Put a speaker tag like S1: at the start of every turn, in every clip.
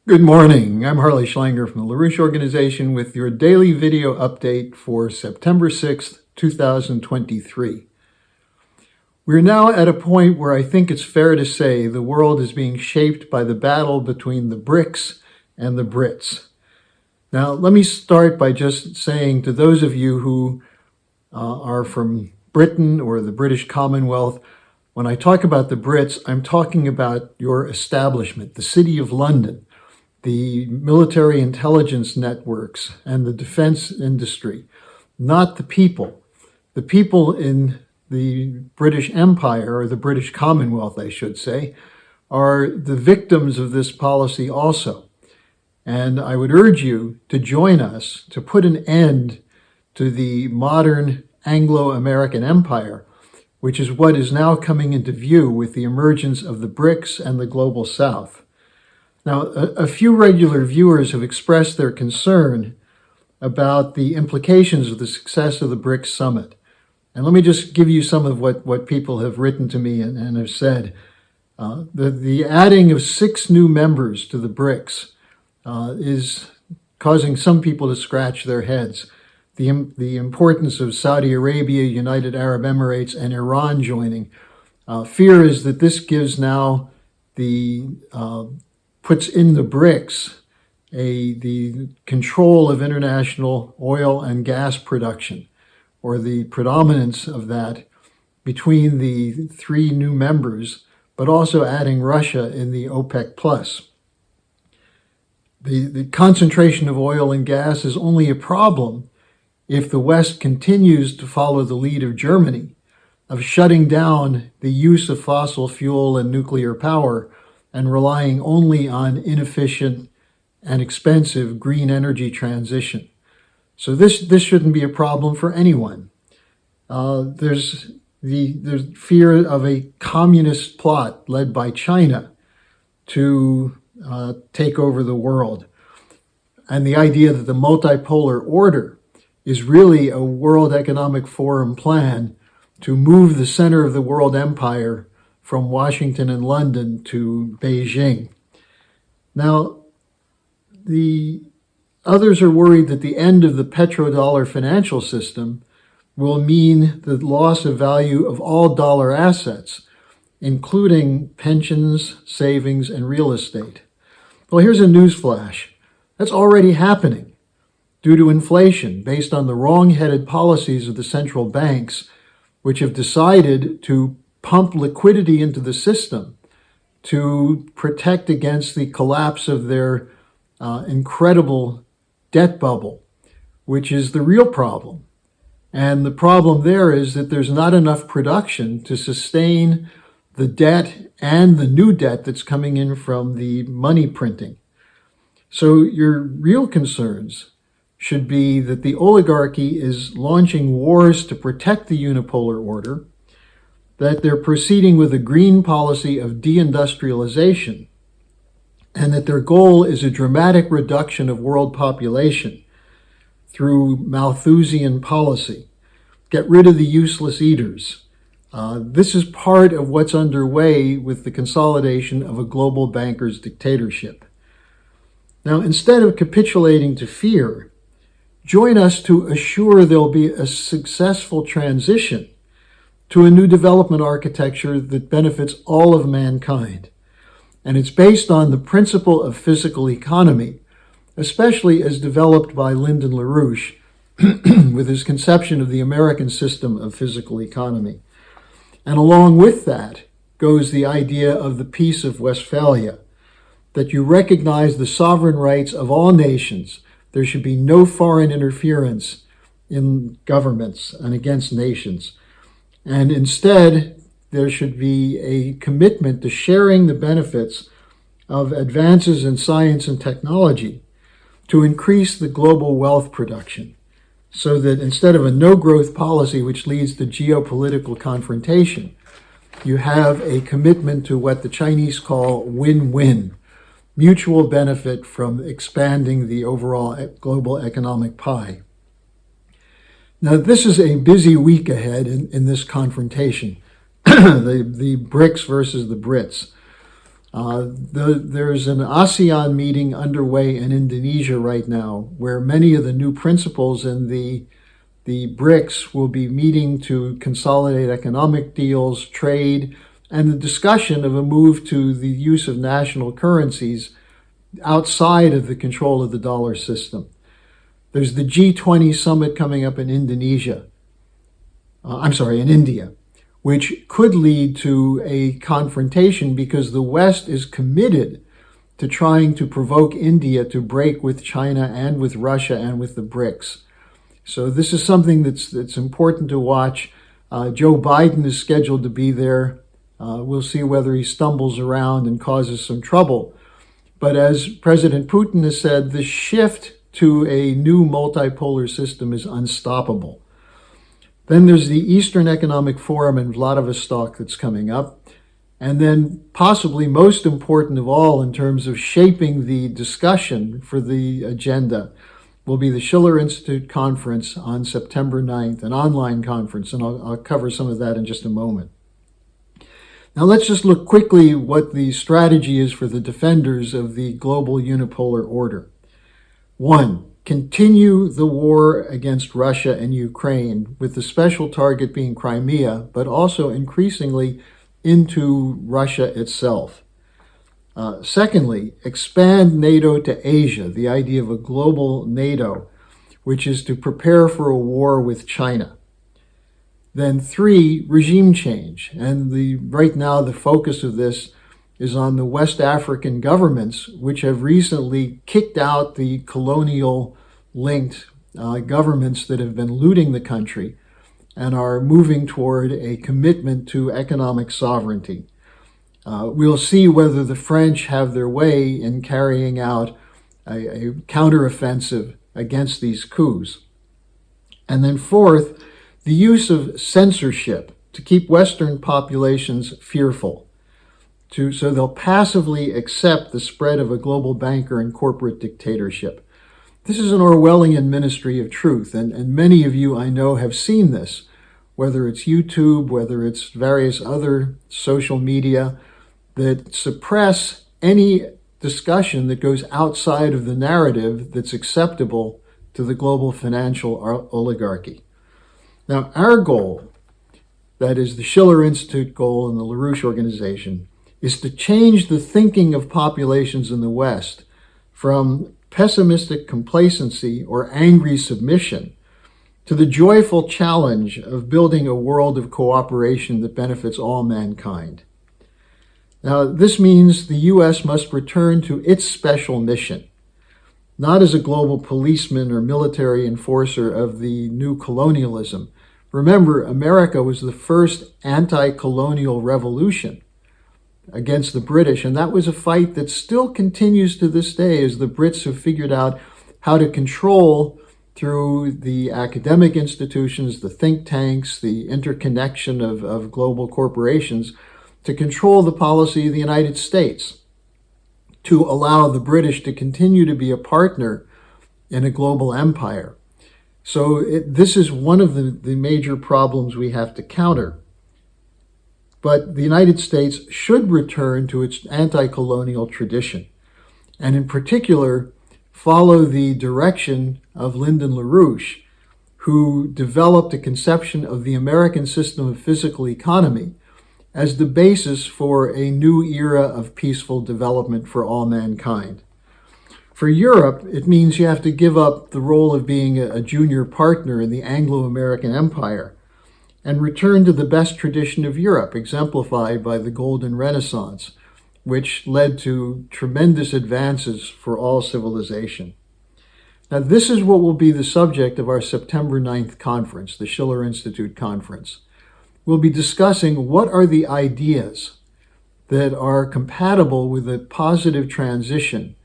S1: Good morning. I'm Harley Schlanger from the LaRouche Organization with your daily video update for September 6th, 2023. We're now at a point where I think it's fair to say the world is being shaped by the battle between the BRICS and the Brits. Now, let me start by just saying to those of you who are from Britain or the British Commonwealth, when I talk about the Brits, I'm talking about your establishment, the City of London, the military intelligence networks, and the defense industry, not the people. The people in the British Empire, or the British Commonwealth, I should say, are the victims of this policy also. And I would urge you to join us to put an end to the modern Anglo-American empire, which is what is now coming into view with the emergence of the BRICS and the Global South. Now, a few regular viewers have expressed their concern about the implications of the success of the BRICS summit. And let me just give you some of what people have written to me and have said. The adding of 6 new members to the BRICS is causing some people to scratch their heads. The importance of Saudi Arabia, United Arab Emirates, and Iran joining. Fear is that this gives now puts in the BRICS the control of international oil and gas production, or the predominance of that between the 3 new members, but also adding Russia in the OPEC plus. The concentration of oil and gas is only a problem if the West continues to follow the lead of Germany of shutting down the use of fossil fuel and nuclear power and relying only on inefficient and expensive green energy transition. So this shouldn't be a problem for anyone. There's the fear of a communist plot led by China to take over the world. And the idea that the multipolar order is really a World Economic Forum plan to move the center of the world empire from Washington and London to Beijing. Now, the others are worried that the end of the petrodollar financial system will mean the loss of value of all dollar assets, including pensions, savings, and real estate. Well, here's a news flash. That's already happening due to inflation based on the wrong-headed policies of the central banks, which have decided to pump liquidity into the system to protect against the collapse of their incredible debt bubble, which is the real problem. And the problem there is that there's not enough production to sustain the debt and the new debt that's coming in from the money printing. So your real concerns should be that the oligarchy is launching wars to protect the unipolar order, that they're proceeding with a green policy of deindustrialization, and that their goal is a dramatic reduction of world population through Malthusian policy. Get rid of the useless eaters. This is part of what's underway with the consolidation of a global banker's dictatorship. Now, instead of capitulating to fear, join us to assure there'll be a successful transition to a new development architecture that benefits all of mankind. And it's based on the principle of physical economy, especially as developed by Lyndon LaRouche with his conception of the American system of physical economy. And along with that goes the idea of the Peace of Westphalia, that you recognize the sovereign rights of all nations. There should be no foreign interference in governments and against nations. And instead, there should be a commitment to sharing the benefits of advances in science and technology to increase the global wealth production, so that instead of a no-growth policy which leads to geopolitical confrontation, you have a commitment to what the Chinese call win-win, mutual benefit from expanding the overall global economic pie. Now, this is a busy week ahead in this confrontation, the BRICS versus the Brits. There's an ASEAN meeting underway in Indonesia right now, where many of the new principals in the BRICS will be meeting to consolidate economic deals, trade, and the discussion of a move to the use of national currencies outside of the control of the dollar system. There's the G20 summit coming up in Indonesia. In India, which could lead to a confrontation because the West is committed to trying to provoke India to break with China and with Russia and with the BRICS. So this is something that's important to watch. Joe Biden is scheduled to be there. We'll see whether he stumbles around and causes some trouble. But as President Putin has said, the shift to a new multipolar system is unstoppable. Then there's the Eastern Economic Forum in Vladivostok that's coming up. And then possibly most important of all in terms of shaping the discussion for the agenda will be the Schiller Institute conference on September 9th, an online conference, and I'll cover some of that in just a moment. Now let's just look quickly what the strategy is for the defenders of the global unipolar order. 1. Continue the war against Russia and Ukraine, with the special target being Crimea, but also increasingly into Russia itself. Secondly, expand NATO to Asia, the idea of a global NATO, which is to prepare for a war with China. Then 3, regime change. And right now the focus of this is on the West African governments, which have recently kicked out the colonial-linked governments that have been looting the country and are moving toward a commitment to economic sovereignty. We'll see whether the French have their way in carrying out a counteroffensive against these coups. And then 4th, the use of censorship to keep Western populations fearful, so they'll passively accept the spread of a global banker and corporate dictatorship. This is an Orwellian ministry of truth, and many of you I know have seen this, whether it's YouTube, whether it's various other social media that suppress any discussion that goes outside of the narrative that's acceptable to the global financial oligarchy. Now, our goal, that is the Schiller Institute goal and the LaRouche organization, is to change the thinking of populations in the West from pessimistic complacency or angry submission to the joyful challenge of building a world of cooperation that benefits all mankind. Now, this means the U.S. must return to its special mission, not as a global policeman or military enforcer of the new colonialism. Remember, America was the first anti-colonial revolution against the British, and that was a fight that still continues to this day as the Brits have figured out how to control through the academic institutions, the think tanks, the interconnection of global corporations, to control the policy of the United States, to allow the British to continue to be a partner in a global empire. So this is one of the major problems we have to counter. But the United States should return to its anti-colonial tradition, and in particular, follow the direction of Lyndon LaRouche, who developed a conception of the American system of physical economy as the basis for a new era of peaceful development for all mankind. For Europe, it means you have to give up the role of being a junior partner in the Anglo-American Empire and return to the best tradition of Europe, exemplified by the Golden Renaissance, which led to tremendous advances for all civilization. Now, this is what will be the subject of our September 9th conference, the Schiller Institute conference. We'll be discussing what are the ideas that are compatible with a positive transition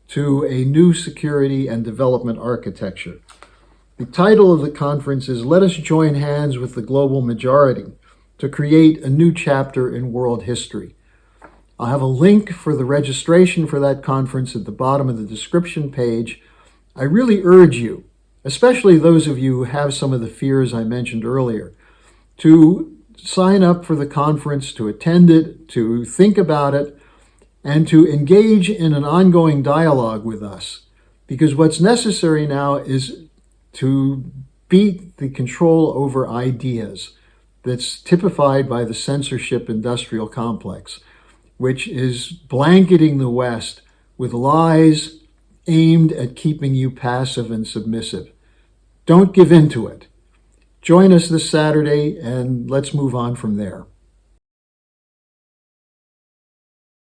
S1: to a new security and development architecture. The title of the conference is Let Us Join Hands with the Global Majority to Create a New Chapter in World History. I'll have a link for the registration for that conference at the bottom of the description page. I really urge you, especially those of you who have some of the fears I mentioned earlier, to sign up for the conference, to attend it, to think about it, and to engage in an ongoing dialogue with us. Because what's necessary now is to beat the control over ideas that's typified by the censorship industrial complex, which is blanketing the West with lies aimed at keeping you passive and submissive. Don't give in to it. Join us this Saturday, and let's move on from there.